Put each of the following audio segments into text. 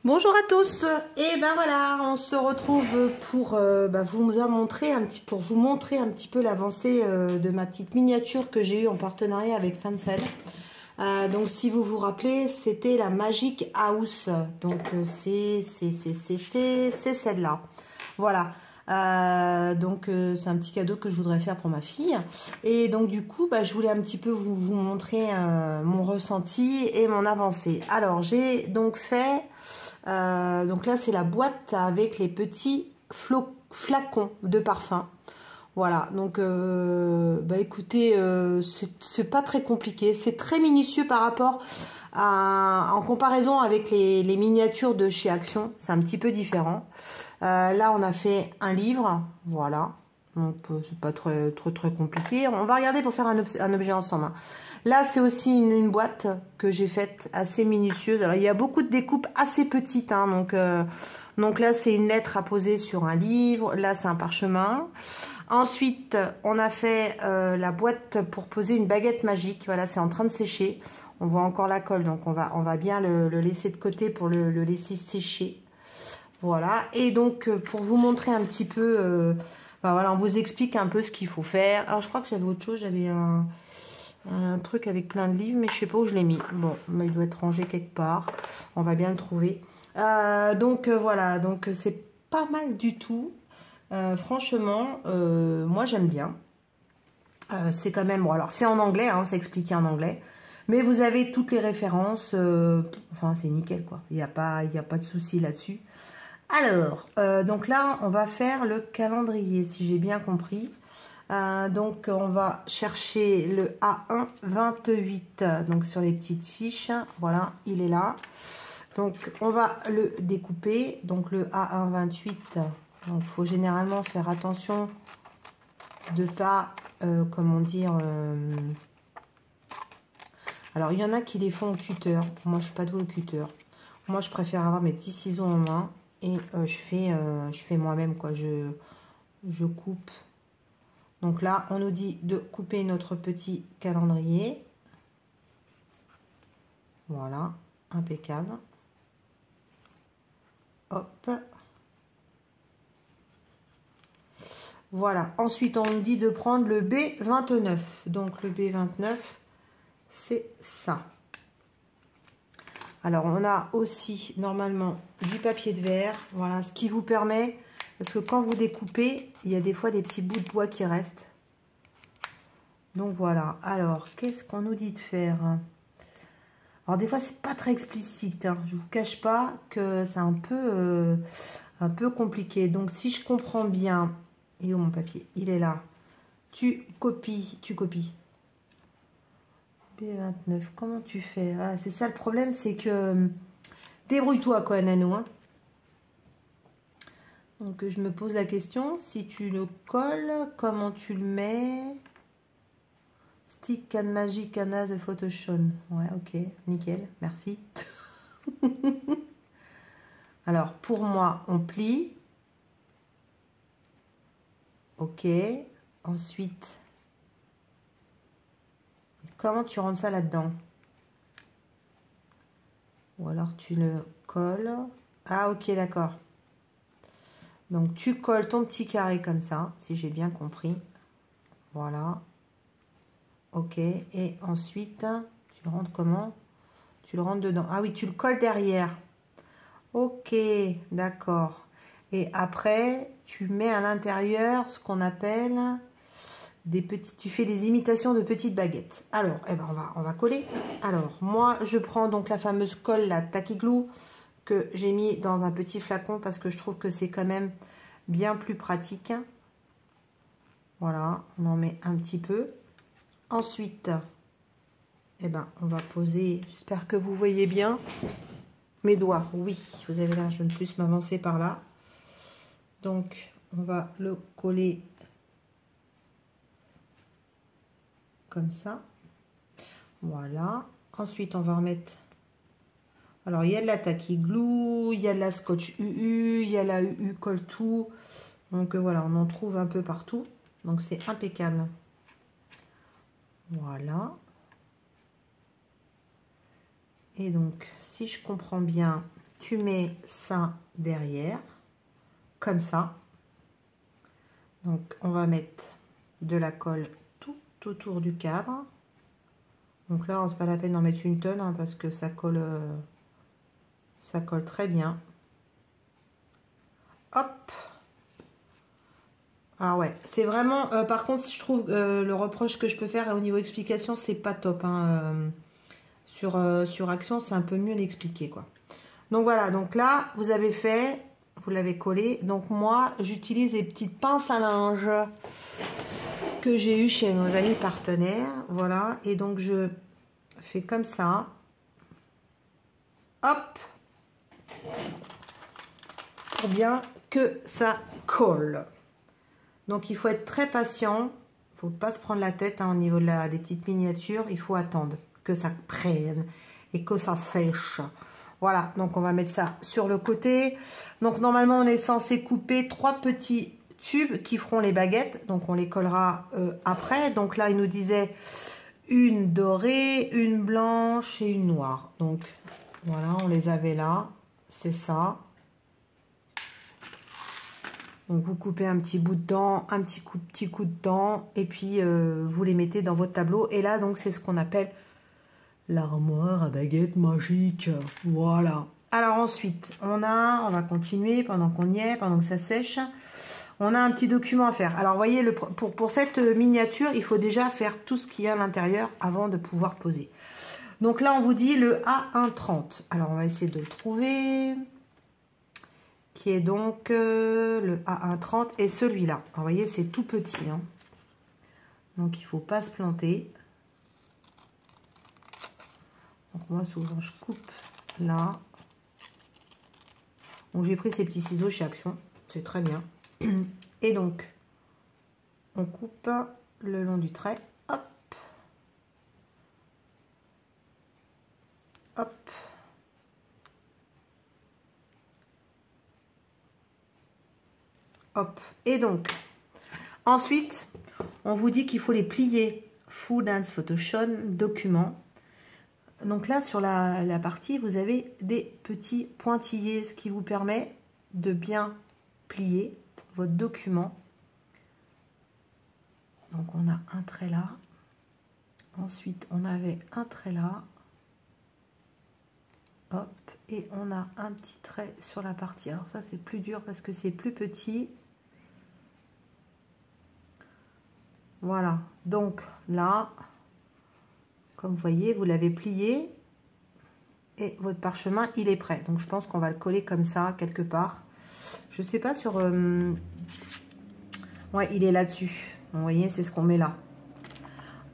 Bonjour à tous, et ben voilà, on se retrouve pour vous montrer un petit peu l'avancée de ma petite miniature que j'ai eue en partenariat avec Fancel. Donc si vous vous rappelez, c'était la Magic House, donc c'est celle-là. Voilà. C'est un petit cadeau que je voudrais faire pour ma fille. Et donc du coup, je voulais un petit peu vous montrer mon ressenti et mon avancée. Alors j'ai donc fait... donc là, c'est la boîte avec les petits flacons de parfum. Voilà, donc écoutez, c'est pas très compliqué. C'est très minutieux par rapport en comparaison avec les miniatures de chez Action. C'est un petit peu différent. Là, on a fait un livre. Voilà. Donc, c'est pas très compliqué. On va regarder pour faire un objet ensemble, hein. Là, c'est aussi une boîte que j'ai faite assez minutieuse. Alors, il y a beaucoup de découpes assez petites, hein, donc là, c'est une lettre à poser sur un livre. Là, c'est un parchemin. Ensuite, on a fait la boîte pour poser une baguette magique. Voilà, c'est en train de sécher. On voit encore la colle, donc on va bien le laisser de côté pour le laisser sécher. Voilà, et donc pour vous montrer un petit peu, voilà, on vous explique un peu ce qu'il faut faire. Alors, je crois que j'avais autre chose, j'avais un truc avec plein de livres, mais je sais pas où je l'ai mis. Bon, mais il doit être rangé quelque part. On va bien le trouver. Voilà, donc c'est pas mal du tout. Franchement, moi j'aime bien. C'est quand même... Bon, alors c'est en anglais, hein, c'est expliqué en anglais. Mais vous avez toutes les références. Enfin, c'est nickel, quoi. Il n'y a pas de souci là-dessus. Alors, donc là, on va faire le calendrier, si j'ai bien compris. Donc on va chercher le A1 28, donc sur les petites fiches, voilà, il est là. Donc on va le découper, donc le A1 28, donc il faut généralement faire attention de pas, comment dire, alors il y en a qui les font au cutter, moi je suis pas douée au cutter, moi je préfère avoir mes petits ciseaux en main et je fais moi-même, quoi, je coupe. Donc là, on nous dit de couper notre petit calendrier. Voilà, impeccable. Hop. Voilà, ensuite on nous dit de prendre le B29. Donc le B29, c'est ça. Alors on a aussi normalement du papier de verre. Voilà, ce qui vous permet, parce que quand vous découpez, il y a des fois des petits bouts de bois qui restent. Donc voilà, alors qu'est-ce qu'on nous dit de faire ? Alors des fois c'est pas très explicite, hein. Je vous cache pas que c'est un peu compliqué. Donc si je comprends bien, il est où mon papier? Il est là. Tu copies. B29, comment tu fais? Ah, c'est ça le problème, c'est que débrouille-toi, quoi, Nano, hein. Donc je me pose la question, si tu le colles, comment tu le mets? Stick can magic cana the Photoshop. Ouais, ok, nickel, merci. Alors, pour moi, on plie. Ok. Ensuite, comment tu rentres ça là-dedans? Ou alors, tu le colles. Ah, ok, d'accord. Donc, tu colles ton petit carré comme ça, si j'ai bien compris. Voilà. Ok. Et ensuite, tu le rentres comment? Tu le rentres dedans. Ah oui, tu le colles derrière. Ok, d'accord. Et après, tu mets à l'intérieur ce qu'on appelle des petits... Tu fais des imitations de petites baguettes. Alors, eh ben on va coller. Alors, moi, je prends donc la fameuse colle, la Tacky Glue, que j'ai mis dans un petit flacon parce que je trouve que c'est quand même bien plus pratique. Voilà, on en met un petit peu. Ensuite, eh ben, on va poser, j'espère que vous voyez bien, mes doigts. Oui, vous avez l'air, je ne plus m'avancer par là. Donc, on va le coller comme ça. Voilà. Ensuite, on va remettre... Alors, il y a de la Tacky Glue, il y a de la Scotch UU, il y a la UU Colle Tout. Donc, voilà, on en trouve un peu partout. Donc, c'est impeccable. Voilà. Et donc, si je comprends bien, tu mets ça derrière, comme ça. Donc, on va mettre de la colle tout autour du cadre. Donc là, c'est pas la peine d'en mettre une tonne hein, parce que ça colle très bien. Hop. Alors ouais, c'est vraiment... par contre, je trouve le reproche que je peux faire au niveau explication, c'est pas top. Hein, sur Action, c'est un peu mieux d'expliquer, quoi. Donc voilà, donc là, vous avez fait, vous l'avez collé. Donc moi, j'utilise des petites pinces à linge que j'ai eues chez nos amis partenaires. Voilà, et donc je fais comme ça. Hop. Pour bien que ça colle. Donc, il faut être très patient. Il ne faut pas se prendre la tête hein, au niveau des petites miniatures. Il faut attendre que ça prenne et que ça sèche. Voilà, donc on va mettre ça sur le côté. Donc, normalement, on est censé couper 3 petits tubes qui feront les baguettes. Donc, on les collera après. Donc, là, il nous disait une dorée, une blanche et une noire. Donc, voilà, on les avait là. C'est ça. Donc, vous coupez un petit bout de dent, un petit coup de dent, et puis vous les mettez dans votre tableau. Et là, donc, c'est ce qu'on appelle l'armoire à baguettes magique. Voilà. Alors ensuite, on va continuer pendant qu'on y est, pendant que ça sèche. On a un petit document à faire. Alors, vous voyez, pour cette miniature, il faut déjà faire tout ce qu'il y a à l'intérieur avant de pouvoir poser. Donc là, on vous dit le A130. Alors, on va essayer de le trouver... qui est donc le A130 et celui-là. Vous voyez, c'est tout petit. Hein. Donc, il ne faut pas se planter. Donc, moi, souvent, je coupe là. Donc, j'ai pris ces petits ciseaux chez Action. C'est très bien. Et donc, on coupe le long du trait. Hop. Hop. Hop. Et donc, ensuite, on vous dit qu'il faut les plier. Full Dance Photoshop, document. Donc là, sur la partie, vous avez des petits pointillés, ce qui vous permet de bien plier votre document. Donc, on a un trait là. Ensuite, on avait un trait là. Hop. Et on a un petit trait sur la partie. Alors ça, c'est plus dur parce que c'est plus petit. Voilà, donc là, comme vous voyez, vous l'avez plié et votre parchemin, il est prêt. Donc, je pense qu'on va le coller comme ça, quelque part. Je sais pas sur... Ouais, il est là-dessus. Vous voyez, c'est ce qu'on met là.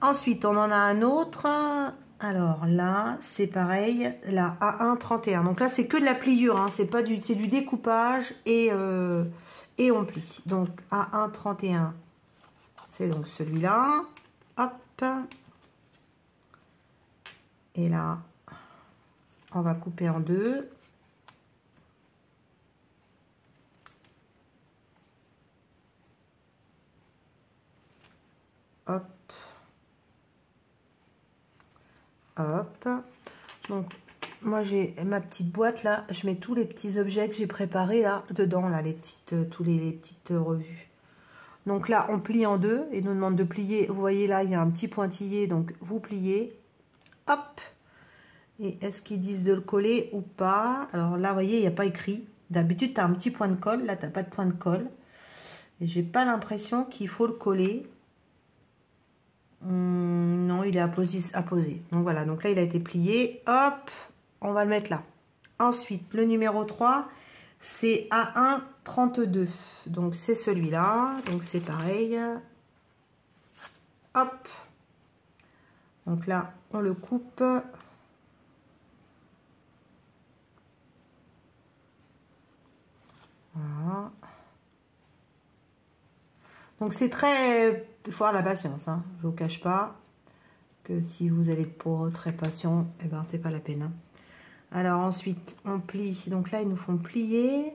Ensuite, on en a un autre. Alors là, c'est pareil, la A131. Donc là, c'est que de la pliure, hein. C'est du découpage et on plie. Donc, A131. C'est donc celui-là. Hop. Et là, on va couper en deux. Hop. Hop. Donc, moi, j'ai ma petite boîte là. Je mets tous les petits objets que j'ai préparés là, dedans, là, tous les petites revues. Donc là, on plie en deux. Il nous demande de plier. Vous voyez là, il y a un petit pointillé. Donc, vous pliez. Hop. Et est-ce qu'ils disent de le coller ou pas? Alors là, vous voyez, il n'y a pas écrit. D'habitude, tu as un petit point de colle. Là, tu n'as pas de point de colle. Et j'ai pas l'impression qu'il faut le coller. Non, il est à poser. Donc voilà, donc là, il a été plié. Hop, on va le mettre là. Ensuite, le numéro 3, c'est A132. Donc, c'est celui-là. Donc, c'est pareil. Hop. Donc là, on le coupe. Voilà. Donc, c'est très... Il faut avoir la patience. Hein. Je ne vous cache pas que si vous n'êtes pas très patient, eh ben, c'est pas la peine. Hein. Alors, ensuite, on plie. Donc là, ils nous font plier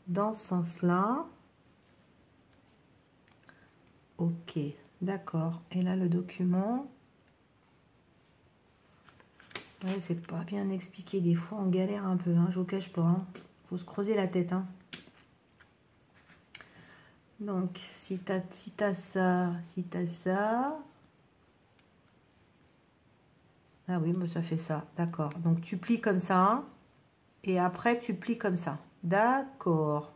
dans ce sens-là. Ok, d'accord. Et là, le document. Ouais, c'est pas bien expliqué. Des fois, on galère un peu. Hein, je vous cache pas. Hein. Faut se creuser la tête. Hein. Donc, si t'as ça, si t'as ça. Ah oui, mais ça fait ça. D'accord. Donc, tu plies comme ça. Et après, tu plies comme ça. D'accord.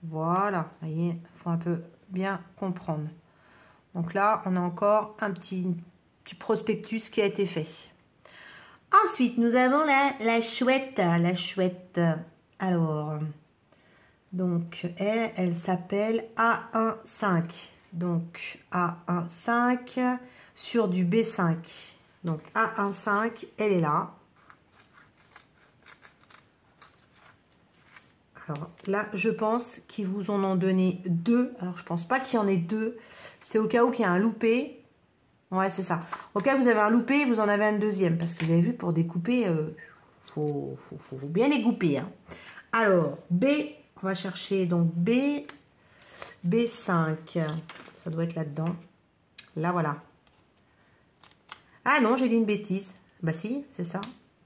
Voilà. Vous voyez, il faut un peu bien comprendre. Donc là, on a encore un petit prospectus qui a été fait. Ensuite, nous avons la chouette. La chouette. Alors, donc, elle s'appelle A15. Donc, A15 sur du B5. Donc, A15, elle est là. Alors, là, je pense qu'ils vous en ont donné 2. Alors, je pense pas qu'il y en ait 2. C'est au cas où il y a un loupé. Ouais, c'est ça. Au cas où vous avez un loupé, vous en avez un deuxième. Parce que vous avez vu, pour découper, faut bien les couper. Hein. Alors, B, on va chercher donc B5. Ça doit être là-dedans. Là, voilà. Ah non, j'ai dit une bêtise. Bah si, c'est ça.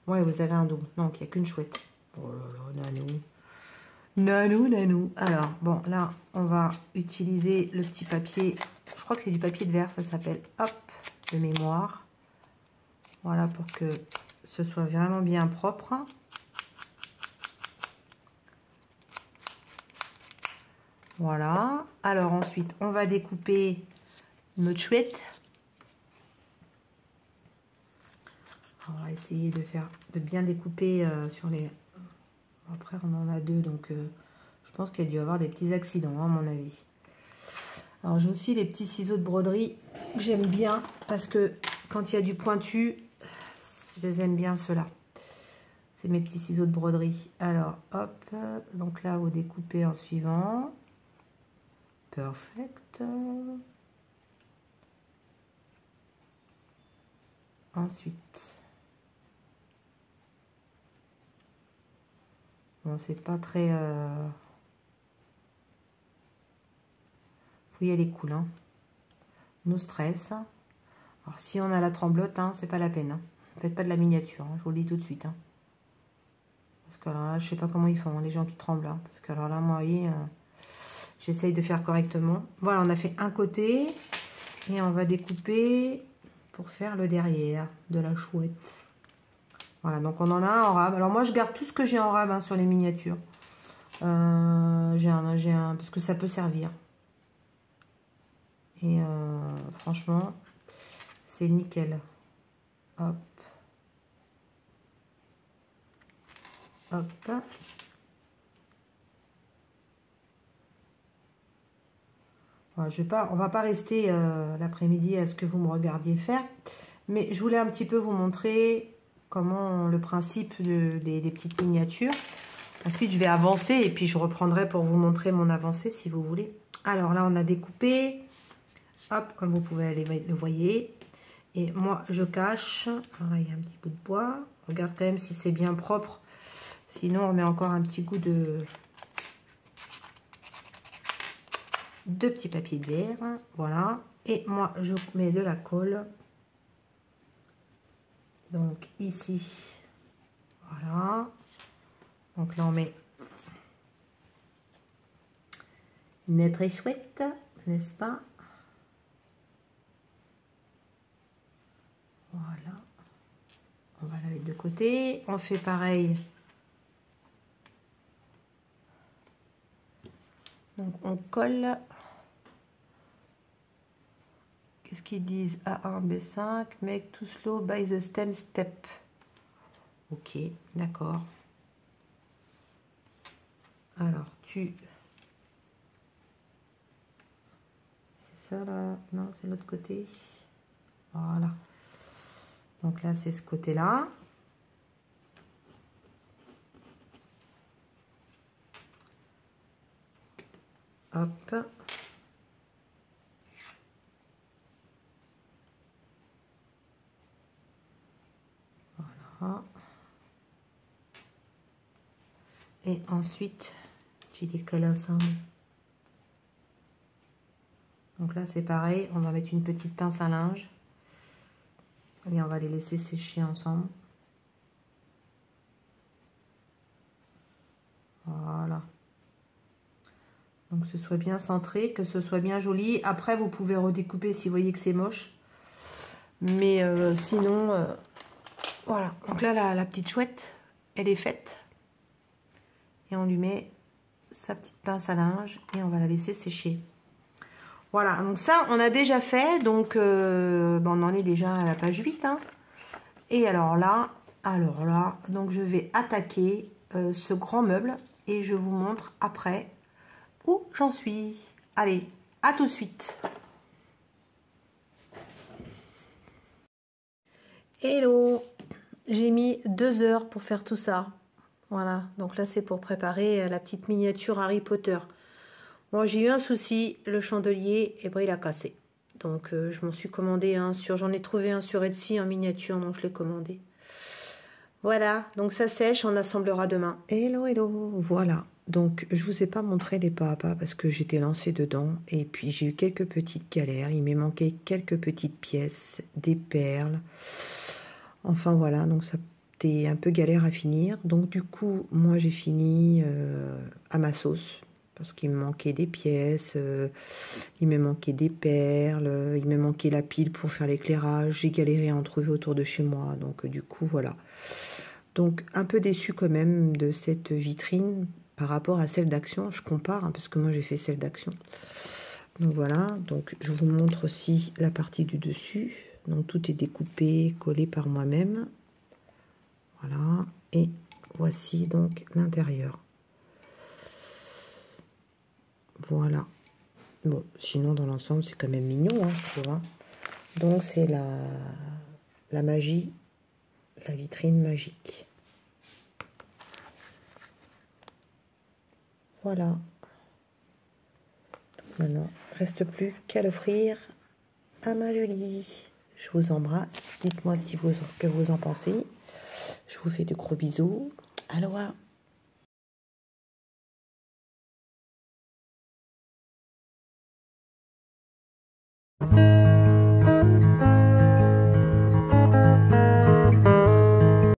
Ouais, vous avez un double. Non, il n'y a qu'une chouette. Oh là là, nanou. Nanou, nanou. Alors, bon, là, on va utiliser le petit papier. Je crois que c'est du papier de verre, ça s'appelle. Hop, de mémoire. Voilà, pour que ce soit vraiment bien propre. Voilà. Alors, ensuite, on va découper notre chouette. On va essayer de bien découper sur les... Après, on en a 2, donc je pense qu'il y a dû y avoir des petits accidents, hein, à mon avis. Alors, j'ai aussi les petits ciseaux de broderie que j'aime bien parce que quand il y a du pointu, je les aime bien, ceux-là. C'est mes petits ciseaux de broderie. Alors, hop, donc là, vous découpez en suivant. Perfect. Ensuite, bon, c'est pas très... Faut y aller cool, hein. No stress. Alors, si on a la tremblote, hein, c'est pas la peine. Hein. Faites pas de la miniature, hein, je vous le dis tout de suite. Hein. Parce que alors là, je sais pas comment ils font, hein, les gens qui tremblent. Hein. Parce que alors là, moi, voyez, j'essaye de faire correctement. Voilà, on a fait un côté. Et on va découper pour faire le derrière de la chouette. Voilà, donc on en a un en rab. Alors moi, je garde tout ce que j'ai en rab, hein, sur les miniatures. J'ai un, parce que ça peut servir. Et franchement, c'est nickel. Hop. Hop. Voilà, on va pas rester l'après-midi à ce que vous me regardiez faire. Mais je voulais un petit peu vous montrer comment le principe des petites miniatures. Ensuite, je vais avancer et puis je reprendrai pour vous montrer mon avancée si vous voulez. Alors là, on a découpé. Hop, comme vous pouvez le voyez. Et moi, je cache. Alors là, il y a un petit bout de bois. Regarde quand même si c'est bien propre. Sinon, on met encore un petit goût de petits papiers de verre. Voilà. Et moi, je mets de la colle. Donc ici. Voilà. Donc là, on met une très chouette, n'est-ce pas? Voilà. On va la mettre de côté. On fait pareil. Donc on colle. Qu'est-ce qu'ils disent? A1, B5. Make too slow by the stem step. Ok, d'accord. Alors c'est ça là? Non, c'est l'autre côté. Voilà. Donc là, c'est ce côté-là. Hop. Voilà. Et ensuite, tu les colles ensemble. Donc là, c'est pareil. On va mettre une petite pince à linge. Et on va les laisser sécher ensemble. Donc que ce soit bien centré, que ce soit bien joli. Après, vous pouvez redécouper si vous voyez que c'est moche. Mais sinon, voilà. Donc là, la petite chouette, elle est faite. Et on lui met sa petite pince à linge et on va la laisser sécher. Voilà, donc ça, on a déjà fait. Donc, on en est déjà à la page 8. Hein. Et alors là, donc je vais attaquer ce grand meuble et je vous montre après où j'en suis. Allez, à tout de suite. Hello, j'ai mis 2 heures pour faire tout ça. Voilà, donc là c'est pour préparer la petite miniature Harry Potter. Moi j'ai eu un souci, le chandelier, et ben il a cassé. Donc je m'en suis commandé un j'en ai trouvé un sur Etsy en miniature, donc je l'ai commandé. Voilà, donc ça sèche, on assemblera demain. Hello, hello, voilà. Donc je vous ai pas montré les pas à pas parce que j'étais lancée dedans et puis j'ai eu quelques petites galères. Il m'est manqué quelques petites pièces, des perles. Enfin voilà, donc ça c'était un peu galère à finir. Donc du coup, moi j'ai fini à ma sauce parce qu'il me manquait des pièces, il me manquait des perles, il me manquait la pile pour faire l'éclairage. J'ai galéré à en trouver autour de chez moi, donc du coup voilà. Donc un peu déçue quand même de cette vitrine par rapport à celle d'Action. Je compare hein, parce que moi j'ai fait celle d'Action. Donc voilà, donc je vous montre aussi la partie du dessus. Donc tout est découpé, collé par moi-même. Voilà, et voici donc l'intérieur. Voilà. Bon, sinon dans l'ensemble c'est quand même mignon, hein, je trouve. Hein. Donc c'est la magie, la vitrine magique. Voilà. Donc maintenant, reste plus qu'à l'offrir à ma Julie. Je vous embrasse. Dites-moi que vous en pensez. Je vous fais de gros bisous. Aloha.